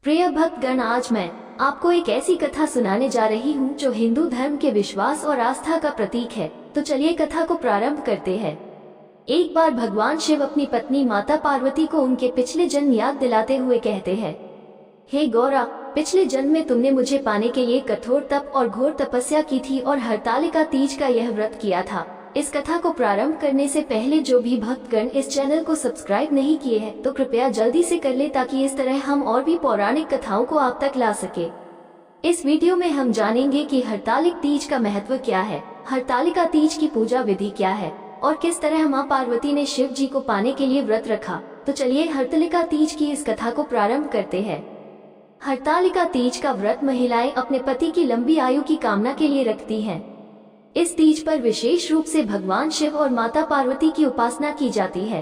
प्रिय भक्तगण, आज मैं आपको एक ऐसी कथा सुनाने जा रही हूँ जो हिंदू धर्म के विश्वास और आस्था का प्रतीक है। तो चलिए कथा को प्रारंभ करते हैं। एक बार भगवान शिव अपनी पत्नी माता पार्वती को उनके पिछले जन्म याद दिलाते हुए कहते हैं, हे गौरा, पिछले जन्म में तुमने मुझे पाने के लिए कठोर तप और घोर तपस्या की थी और हरतालिका तीज का यह व्रत किया था। इस कथा को प्रारंभ करने से पहले जो भी भक्तगण इस चैनल को सब्सक्राइब नहीं किए हैं तो कृपया जल्दी से कर ले, ताकि इस तरह हम और भी पौराणिक कथाओं को आप तक ला सके। इस वीडियो में हम जानेंगे कि हरतालिक तीज का महत्व क्या है, हरतालिका तीज की पूजा विधि क्या है और किस तरह माँ पार्वती ने शिव जी को पाने के लिए व्रत रखा। तो चलिए हरतालिका तीज की इस कथा को प्रारंभ करते हैं। हरतालिका तीज का व्रत महिलाएं अपने पति की लंबी आयु की कामना के लिए रखती हैं। इस तीज पर विशेष रूप से भगवान शिव और माता पार्वती की उपासना की जाती है।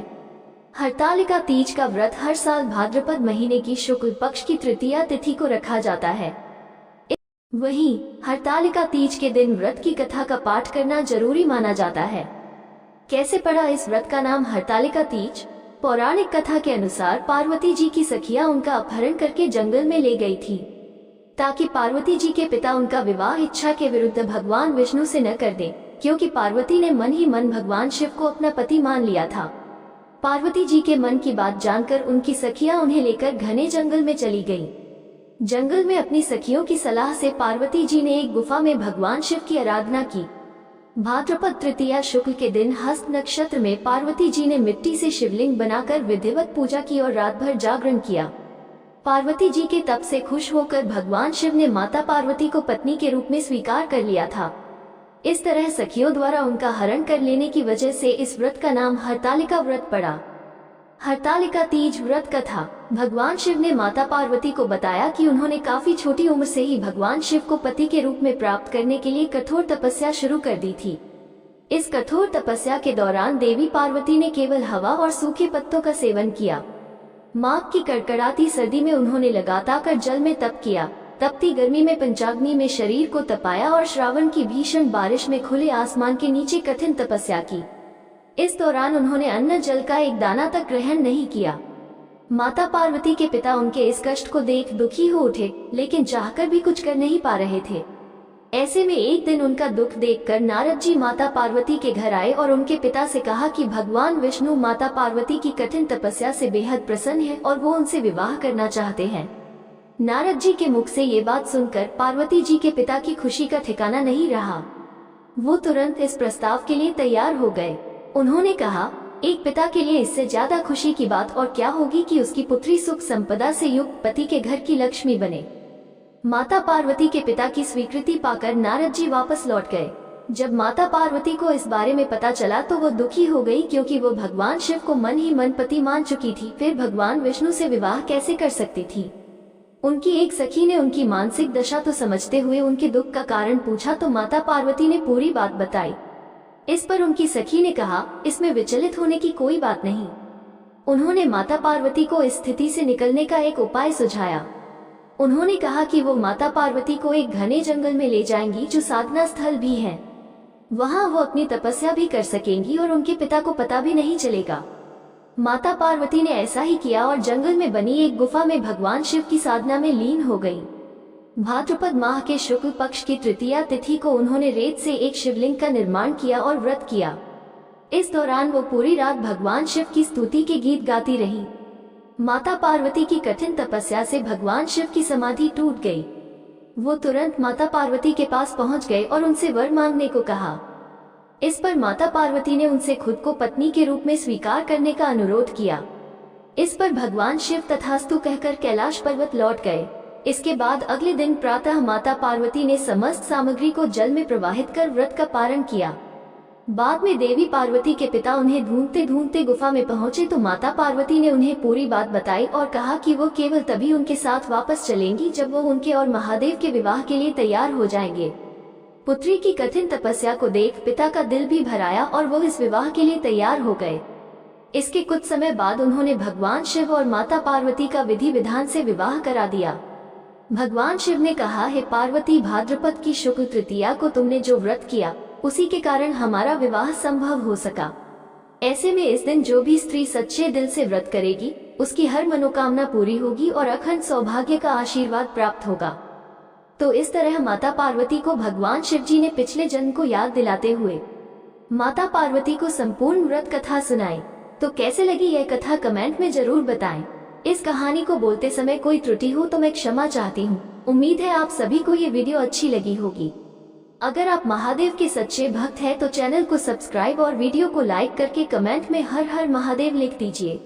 हरतालिका तीज का व्रत हर साल भाद्रपद महीने की शुक्ल पक्ष की तृतीया तिथि को रखा जाता है। वहीं हरतालिका तीज के दिन व्रत की कथा का पाठ करना जरूरी माना जाता है। कैसे पड़ा इस व्रत का नाम हरतालिका तीज? पौराणिक कथा के अनुसार पार्वती जी की सखियां उनका अपहरण करके जंगल में ले गई थी, ताकि पार्वती जी के पिता उनका विवाह इच्छा के विरुद्ध भगवान विष्णु से न कर दें, क्योंकि पार्वती ने मन ही मन भगवान शिव को अपना पति मान लिया था। पार्वती जी के मन की बात जानकर उनकी सखियां उन्हें लेकर घने जंगल में चली गईं। जंगल में अपनी सखियों की सलाह से पार्वती जी ने एक गुफा में भगवान शिव की आराधना की। भाद्रपद तृतीया शुक्ल के दिन हस्त नक्षत्र में पार्वती जी ने मिट्टी से शिवलिंग बनाकर विधिवत पूजा की और रात भर जागरण किया। पार्वती जी के तप से खुश होकर भगवान शिव ने माता पार्वती को पत्नी के रूप में स्वीकार कर लिया था। इस तरह सखियों द्वारा उनका हरण कर लेने की वजह से इस व्रत का नाम हरतालिका व्रत पड़ा। हरतालिका तीज व्रत कथा। भगवान शिव ने माता पार्वती को बताया कि उन्होंने काफी छोटी उम्र से ही भगवान शिव को पति के रूप में प्राप्त करने के लिए कठोर तपस्या शुरू कर दी थी। इस कठोर तपस्या के दौरान देवी पार्वती ने केवल हवा और सूखे पत्तों का सेवन किया। माघ की कड़कड़ाती सर्दी में उन्होंने लगातार जल में तप किया, तपती गर्मी में पंचाग्नि में शरीर को तपाया और श्रावण की भीषण बारिश में खुले आसमान के नीचे कठिन तपस्या की। इस दौरान उन्होंने अन्न जल का एक दाना तक ग्रहण नहीं किया। माता पार्वती के पिता उनके इस कष्ट को देख दुखी हो उठे, लेकिन चाहकर भी कुछ कर नहीं पा रहे थे। ऐसे में एक दिन उनका दुख देखकर नारद जी माता पार्वती के घर आए और उनके पिता से कहा कि भगवान विष्णु माता पार्वती की कठिन तपस्या से बेहद प्रसन्न है और वो उनसे विवाह करना चाहते हैं। नारद जी के मुख से ये बात सुनकर पार्वती जी के पिता की खुशी का ठिकाना नहीं रहा। वो तुरंत इस प्रस्ताव के लिए तैयार हो गए। उन्होंने कहा, एक पिता के लिए इससे ज्यादा खुशी की बात और क्या होगी कि उसकी पुत्री सुख संपदा से युक्त पति के घर की लक्ष्मी बने। माता पार्वती के पिता की स्वीकृति पाकर नारद जी वापस लौट गए। जब माता पार्वती को इस बारे में पता चला तो वो दुखी हो गई, क्योंकि वो भगवान शिव को मन ही मन पति मान चुकी थी, फिर भगवान विष्णु से विवाह कैसे कर सकती थी। उनकी एक सखी ने उनकी मानसिक दशा तो समझते हुए उनके दुख का कारण पूछा तो माता पार्वती ने पूरी बात बताई। इस पर उनकी सखी ने कहा, इसमें विचलित होने की कोई बात नहीं। उन्होंने माता पार्वती को इस स्थिति से निकलने का एक उपाय सुझाया। उन्होंने कहा कि वो माता पार्वती को एक घने जंगल में ले जाएंगी जो साधना स्थल भी है। वहां वो अपनी तपस्या भी कर सकेंगी और उनके पिता को पता भी नहीं चलेगा। माता पार्वती ने ऐसा ही किया और जंगल में बनी एक गुफा में भगवान शिव की साधना में लीन हो गई। भाद्रपद माह के शुक्ल पक्ष की तृतीया तिथि को उन्होंने रेत से एक शिवलिंग का निर्माण किया और व्रत किया। इस दौरान वो पूरी रात भगवान शिव की स्तुति के गीत गाती रही। माता पार्वती की कठिन तपस्या से भगवान शिव की समाधि टूट गई। वो तुरंत माता पार्वती के पास पहुंच गए और उनसे वर मांगने को कहा। इस पर माता पार्वती ने उनसे खुद को पत्नी के रूप में स्वीकार करने का अनुरोध किया। इस पर भगवान शिव तथास्तु कहकर कैलाश पर्वत लौट गए। इसके बाद अगले दिन प्रातः माता पार्वती ने समस्त सामग्री को जल में प्रवाहित कर व्रत का पारण किया। बाद में देवी पार्वती के पिता उन्हें ढूंढते ढूंढते गुफा में पहुंचे तो माता पार्वती ने उन्हें पूरी बात बताई और कहा कि वो केवल तभी उनके साथ वापस चलेंगी जब वो उनके और महादेव के विवाह के लिए तैयार हो जाएंगे। पुत्री की कठिन तपस्या को देख पिता का दिल भी भर आया और वो इस विवाह के लिए तैयार हो गए। इसके कुछ समय बाद उन्होंने भगवान शिव और माता पार्वती का विधि विधान से विवाह करा दिया। भगवान शिव ने कहा, हे पार्वती, भाद्रपद की शुक्ल तृतीया को तुमने जो व्रत किया उसी के कारण हमारा विवाह संभव हो सका। ऐसे में इस दिन जो भी स्त्री सच्चे दिल से व्रत करेगी उसकी हर मनोकामना पूरी होगी और अखंड सौभाग्य का आशीर्वाद प्राप्त होगा। तो इस तरह माता पार्वती को भगवान शिव जी ने पिछले जन्म को याद दिलाते हुए माता पार्वती को संपूर्ण व्रत कथा सुनाई। तो कैसे लगी यह कथा कमेंट में जरूर बताएं। इस कहानी को बोलते समय कोई त्रुटि हो तो मैं क्षमा चाहती हूँ। उम्मीद है आप सभी को ये वीडियो अच्छी लगी होगी। अगर आप महादेव के सच्चे भक्त हैं तो चैनल को सब्सक्राइब और वीडियो को लाइक करके कमेंट में हर हर महादेव लिख दीजिए।